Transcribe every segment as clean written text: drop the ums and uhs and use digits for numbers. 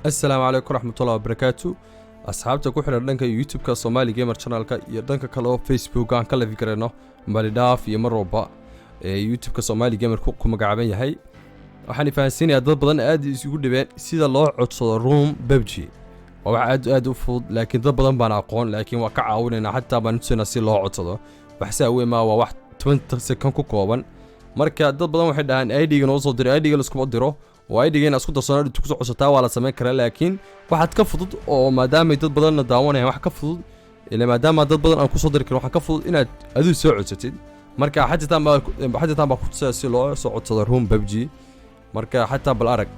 السلام عليكم ورحمة الله وبركاته. أصحابتك وحنا دنك يوتيوب كصومالي جيمر channel كا يدنك كلو فيسبوك عن كلا فكرنا مالداف يمربا يوتيوب كصومالي جيمر كوكو مقعبين يهي waxaan fahansiinaya dad badan aad isugu dhibeen sida loo codsado room PUBG oo aad u fudud laakiin dad badan baan aqoon laakiin waa ka caawinayna hatta baan tusina si loo codsado waxsa weey ma waa wax 20 second ku kooban marka dad badan waxay dhahaan ID-ga noo soo diray ID-ga la isku diro oo ID-ga isku darsanaa inta ku soo codsataa waa la sameyn karaa laakiin waxaad ka fudud oo maadaama dad badan daawanayaan wax ka fudud ilaa maadaama dad badan aan ku soo diri karin waxa ka fudud inaad adigu soo codsatid marka xajitaan baa ku tusaya si loo soo codsado room PUBG marka hatta bal arag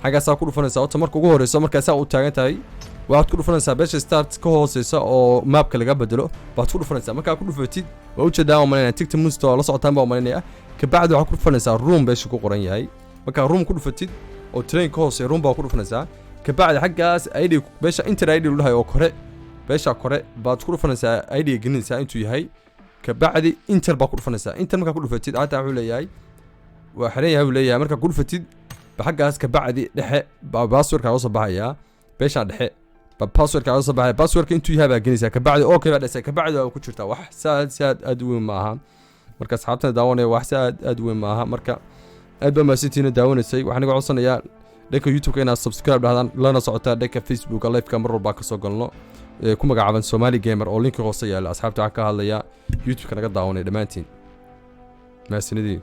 xaga saa ku dhufanaysa oo marka ugu horeyso marka saa u taagan tahay waxaad ku dhufanaysaa beesha start ka hooseysa oo mapka laga bedelo baad ku dhufanaysaa marka ku dhufatid waa u jeedaa malayna tigta musto la socotaan baa malayna ka bacdi waxaad ku dhufanaysaa room beesha ku qoran yahay marka room ku dhufatid oo train ka hooseeya room baa ku dhufanaysaa ka bacdi xagaas ID beesha inter ID lu dhahay oo kore beesha kore baad ku dhufanaysaa ID gelinaysaa intuu yahay ka bacdi inter baa ku dhufanaysaa inter marka ku dhufatid aad wuxuu leeyahay وحريها ولا مركا كل فتيد بحقها كبعدي دحه باسورد كا وصباحيا بيشان دحه باسورد كا وصباحيا باسورد انتو يهابا جنيسا كبعدي اوكي بعد كبعدي او كجرتا wax saad adweyn maaha marka asxaabtana daawanay wax saad adweyn maaha marka aad ba maasitina daawanaysay waxaan iga codsanayaa dhanka YouTube ka inaad subscribe dhahdaan lana socotaa dhanka Facebook live ka mar walba ka soo galno ku magacaaban Somali Gamer oo link hoose yaala asxaabta ka hadlaya YouTube ka naga daawanay dhamaantiin maasinidii